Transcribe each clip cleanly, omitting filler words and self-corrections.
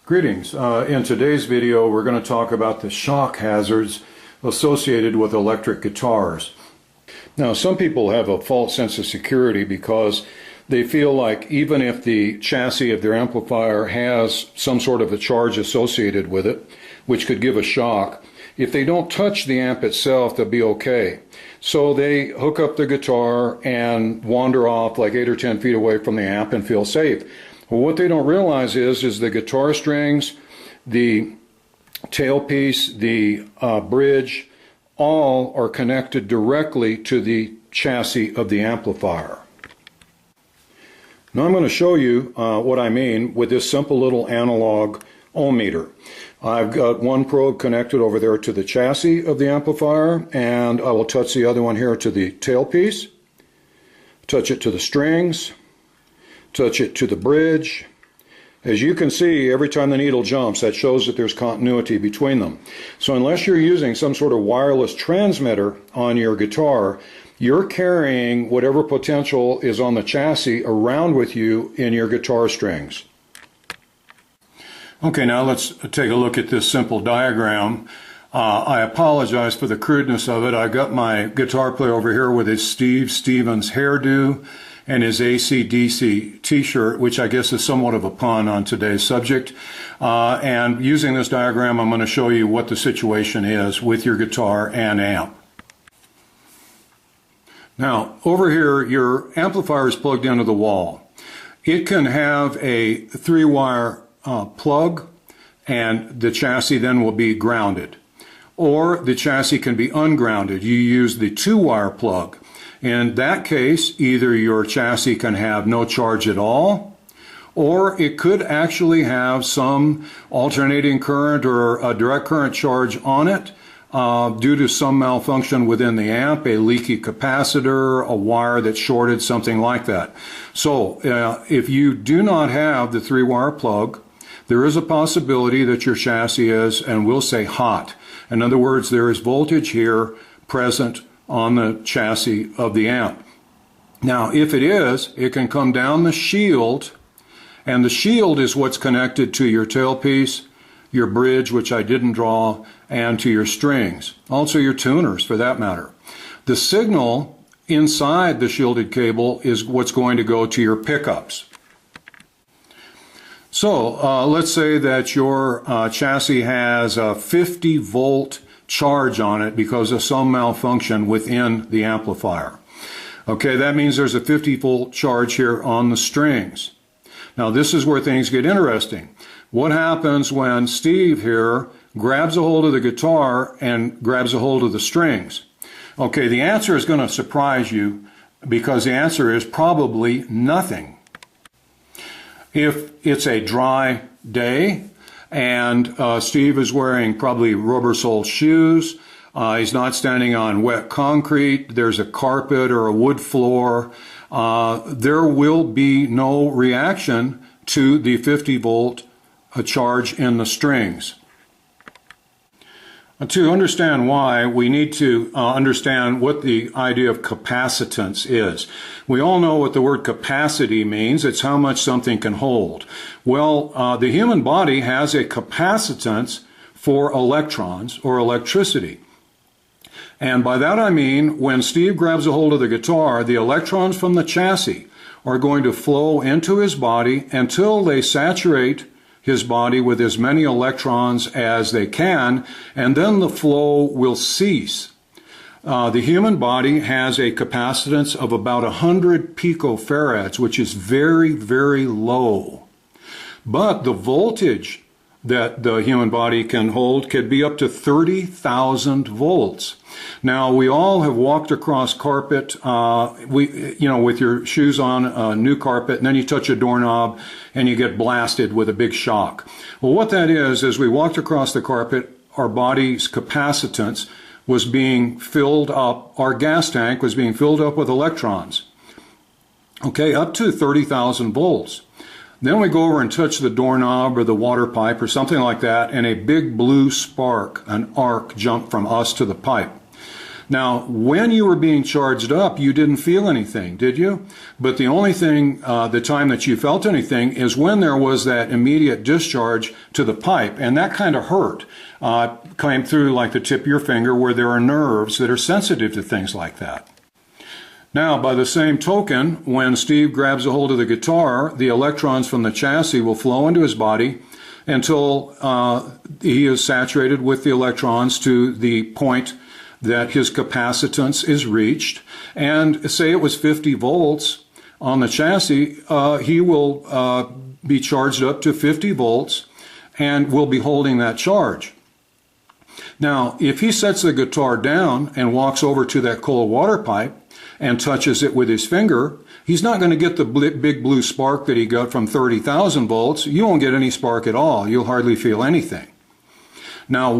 Greetings. In today's video we're going to talk about the shock hazards associated with electric guitars. Now some people have a false sense of security because they feel like even if the chassis of their amplifier has some sort of a charge associated with it, which could give a shock, if they don't touch the amp itself they'll be okay. So they hook up the guitar and wander off like 8 or 10 feet away from the amp and feel safe. Well, what they don't realize is the guitar strings, the tailpiece, the bridge, all are connected directly to the chassis of the amplifier. Now I'm going to show you what I mean with this simple little analog ohm meter. I've got one probe connected over there to the chassis of the amplifier, and I will touch the other one here to the tailpiece, touch it to the strings, touch it to the bridge. As you can see, every time the needle jumps, that shows that there's continuity between them. So unless you're using some sort of wireless transmitter on your guitar, you're carrying whatever potential is on the chassis around with you in your guitar strings. Okay, now let's take a look at this simple diagram. I apologize for the crudeness of it. I got my guitar player over here with his Steve Stevens hairdo and his AC/DC t-shirt, which I guess is somewhat of a pun on today's subject. And using this diagram, I'm going to show you what the situation is with your guitar and amp. Now, over here, your amplifier is plugged into the wall. It can have a 3-wire plug, and the chassis then will be grounded. Or the chassis can be ungrounded. You use the 2-wire plug. In that case, either your chassis can have no charge at all, or it could actually have some alternating current or a direct current charge on it due to some malfunction within the amp, a leaky capacitor, a wire that's shorted, something like that. So if you do not have the 3-wire plug, there is a possibility that your chassis is, and we'll say, hot. In other words, there is voltage here present on the chassis of the amp. Now, if it is, it can come down the shield, and the shield is what's connected to your tailpiece, your bridge, which I didn't draw, and to your strings. Also your tuners, for that matter. The signal inside the shielded cable is what's going to go to your pickups. So let's say that your chassis has a 50-volt charge on it because of some malfunction within the amplifier. Okay, that means there's a 50-volt charge here on the strings. Now this is where things get interesting. What happens when Steve here grabs a hold of the guitar and grabs a hold of the strings? Okay, the answer is going to surprise you because the answer is probably nothing. If it's a dry day and Steve is wearing probably rubber-soled shoes, he's not standing on wet concrete, there's a carpet or a wood floor, there will be no reaction to the 50-volt charge in the strings. To understand why, we need to understand what the idea of capacitance is. We all know what the word capacity means. It's how much something can hold. Well, the human body has a capacitance for electrons or electricity. And by that I mean, when Steve grabs a hold of the guitar, the electrons from the chassis are going to flow into his body until they saturate his body with as many electrons as they can, and then the flow will cease. The human body has a capacitance of about 100 picofarads, which is very, very low. But the voltage that the human body can hold could be up to 30,000 volts. Now, we all have walked across carpet, with your shoes on, new carpet, and then you touch a doorknob and you get blasted with a big shock. Well, what that is we walked across the carpet, our body's capacitance was being filled up, our gas tank was being filled up with electrons. Okay, up to 30,000 volts. Then we go over and touch the doorknob or the water pipe or something like that, and a big blue spark, an arc, jumped from us to the pipe. Now, when you were being charged up, you didn't feel anything, did you? But the only thing, the time that you felt anything is when there was that immediate discharge to the pipe, and that kind of hurt. Came through like the tip of your finger where there are nerves that are sensitive to things like that. Now, by the same token, when Steve grabs a hold of the guitar, the electrons from the chassis will flow into his body until he is saturated with the electrons to the point that his capacitance is reached. And say it was 50 volts on the chassis, he will be charged up to 50 volts and will be holding that charge. Now, if he sets the guitar down and walks over to that cold water pipe and touches it with his finger, he's not going to get the big blue spark that he got from 30,000 volts. You won't get any spark at all. You'll hardly feel anything. Now,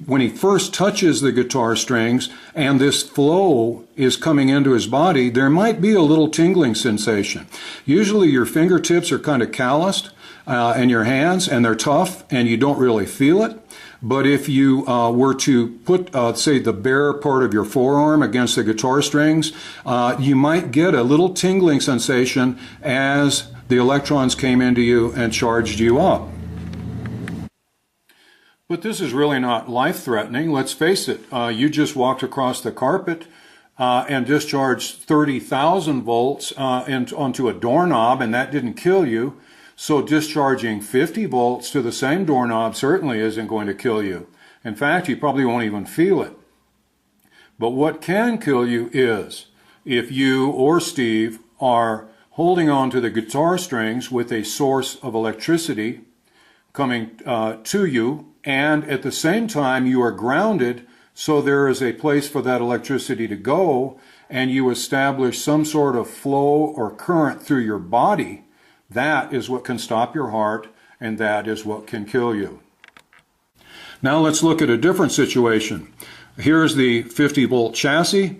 when he first touches the guitar strings and this flow is coming into his body, there might be a little tingling sensation. Usually your fingertips are kind of calloused and your hands, and they're tough and you don't really feel it. But if you were to put, say, the bare part of your forearm against the guitar strings, you might get a little tingling sensation as the electrons came into you and charged you up. But this is really not life-threatening. Let's face it. You just walked across the carpet and discharged 30,000 volts onto a doorknob, and that didn't kill you. So discharging 50 volts to the same doorknob certainly isn't going to kill you. In fact, you probably won't even feel it. But what can kill you is if you or Steve are holding on to the guitar strings with a source of electricity coming to you, and at the same time you are grounded, so there is a place for that electricity to go, and you establish some sort of flow or current through your body. That is what can stop your heart, and that is what can kill you. Now let's look at a different situation. Here's the 50-volt chassis,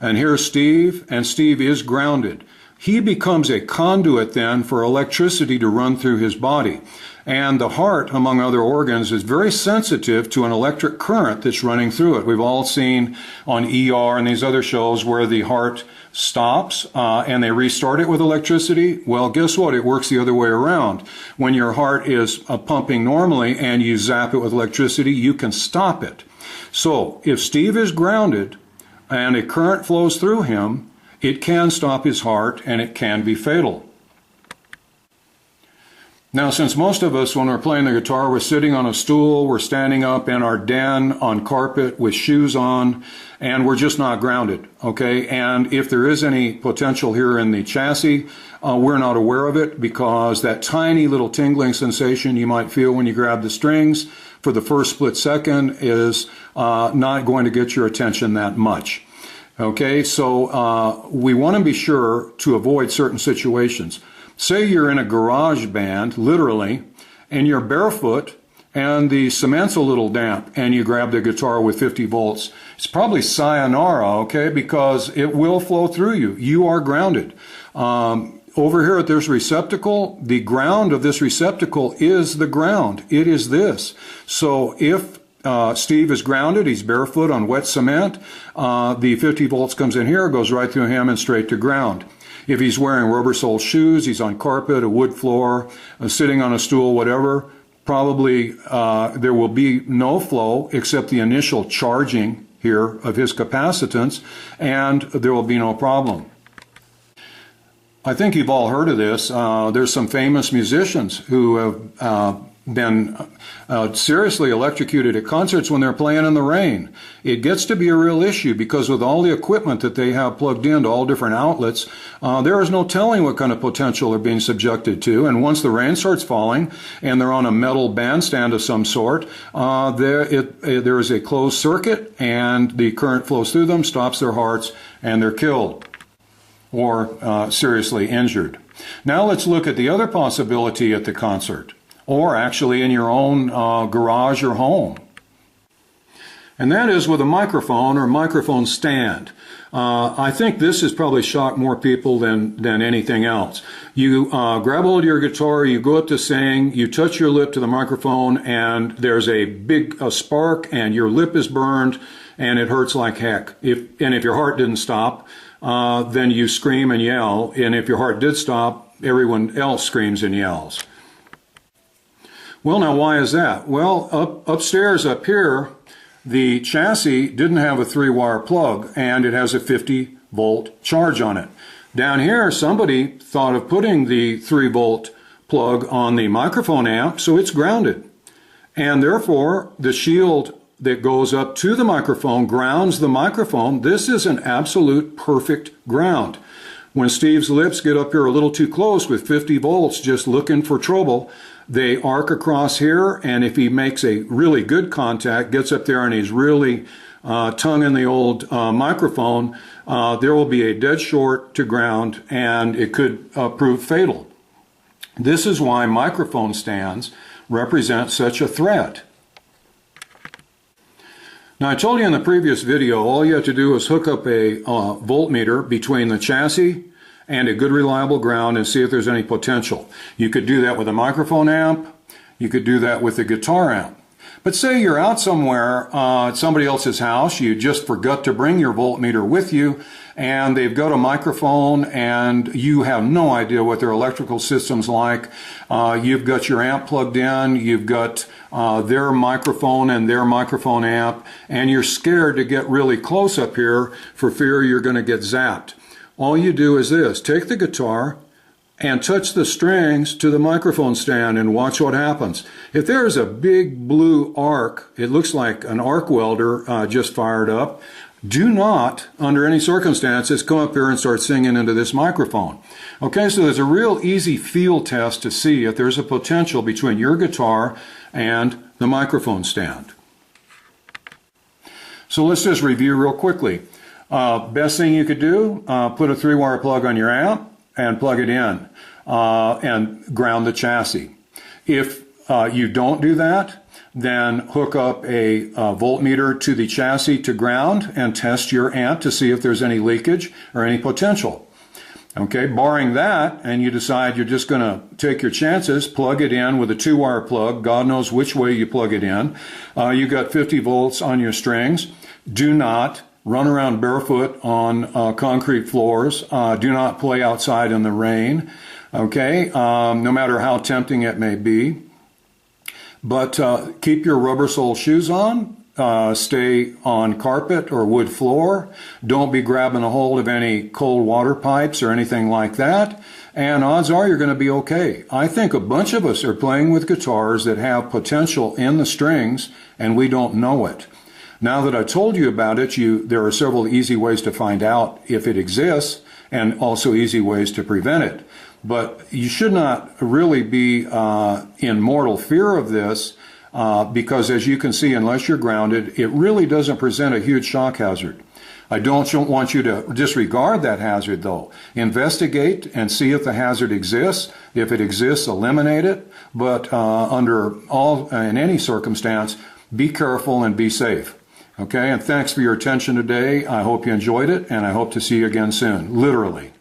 and here's Steve, and Steve is grounded. He becomes a conduit then for electricity to run through his body. And the heart, among other organs, is very sensitive to an electric current that's running through it. We've all seen on ER and these other shows where the heart stops and they restart it with electricity. Well, guess what? It works the other way around. When your heart is pumping normally and you zap it with electricity, you can stop it. So if Steve is grounded and a current flows through him, it can stop his heart and it can be fatal. Now, since most of us, when we're playing the guitar, we're sitting on a stool, we're standing up in our den on carpet with shoes on, and we're just not grounded, okay? And if there is any potential here in the chassis, we're not aware of it, because that tiny little tingling sensation you might feel when you grab the strings for the first split second is not going to get your attention that much. Okay, so we want to be sure to avoid certain situations. Say you're in a garage band, literally, and you're barefoot and the cement's a little damp and you grab the guitar with 50 volts. It's probably sayonara, okay, because it will flow through you. You are grounded. Over here at this receptacle, the ground of this receptacle is the ground. It is this. So if Steve is grounded, he's barefoot on wet cement, the 50 volts comes in here, goes right through him and straight to ground. If he's wearing rubber-soled shoes, he's on carpet, a wood floor, sitting on a stool, whatever, probably there will be no flow except the initial charging here of his capacitance, and there will be no problem. I think you've all heard of this. There's some famous musicians who have been seriously electrocuted at concerts when they're playing in the rain. It gets to be a real issue because with all the equipment that they have plugged into all different outlets, there is no telling what kind of potential they're being subjected to. And once the rain starts falling and they're on a metal bandstand of some sort, there is a closed circuit and the current flows through them, stops their hearts, and they're killed or seriously injured. Now let's look at the other possibility at the concert, or actually in your own garage or home. And that is with a microphone or microphone stand. I think this has probably shocked more people than anything else. You grab hold of your guitar, you go up to sing, you touch your lip to the microphone, and there's a big spark, and your lip is burned, and it hurts like heck. If your heart didn't stop, then you scream and yell, and if your heart did stop, everyone else screams and yells. Well, now why is that? Well, upstairs up here, the chassis didn't have a 3-wire plug, and it has a 50-volt charge on it. Down here, somebody thought of putting the 3-volt plug on the microphone amp, so it's grounded. And therefore, the shield that goes up to the microphone grounds the microphone. This is an absolute perfect ground. When Steve's lips get up here a little too close with 50 volts just looking for trouble, they arc across here, and if he makes a really good contact, gets up there and he's really tonguing the old microphone, there will be a dead short to ground, and it could prove fatal. This is why microphone stands represent such a threat. Now, I told you in the previous video, all you have to do is hook up a voltmeter between the chassis and a good reliable ground and see if there's any potential. You could do that with a microphone amp. You could do that with a guitar amp. But say you're out somewhere at somebody else's house, you just forgot to bring your voltmeter with you, and they've got a microphone and you have no idea what their electrical system's like. You've got your amp plugged in, you've got their microphone and their microphone amp, and you're scared to get really close up here for fear you're going to get zapped. All you do is this: take the guitar and touch the strings to the microphone stand and watch what happens. If there's a big blue arc, it looks like an arc welder just fired up, do not, under any circumstances, come up here and start singing into this microphone. Okay, so there's a real easy field test to see if there's a potential between your guitar and the microphone stand. So let's just review real quickly. Best thing you could do, put a 3-wire plug on your amp and plug it in and ground the chassis. If you don't do that, then hook up a voltmeter to the chassis to ground and test your amp to see if there's any leakage or any potential. Okay, barring that, and you decide you're just going to take your chances, plug it in with a 2-wire plug. God knows which way you plug it in. You got 50 volts on your strings. Do not run around barefoot on concrete floors. Do not play outside in the rain, okay, no matter how tempting it may be. But keep your rubber sole shoes on. Stay on carpet or wood floor. Don't be grabbing a hold of any cold water pipes or anything like that. And odds are you're going to be okay. I think a bunch of us are playing with guitars that have potential in the strings, and we don't know it. Now that I told you about it, there are several easy ways to find out if it exists, and also easy ways to prevent it. But you should not really be in mortal fear of this, because as you can see, unless you're grounded, it really doesn't present a huge shock hazard. I don't want you to disregard that hazard, though. Investigate and see if the hazard exists. If it exists, eliminate it. But in any circumstance, be careful and be safe. Okay, and thanks for your attention today. I hope you enjoyed it, and I hope to see you again soon, literally.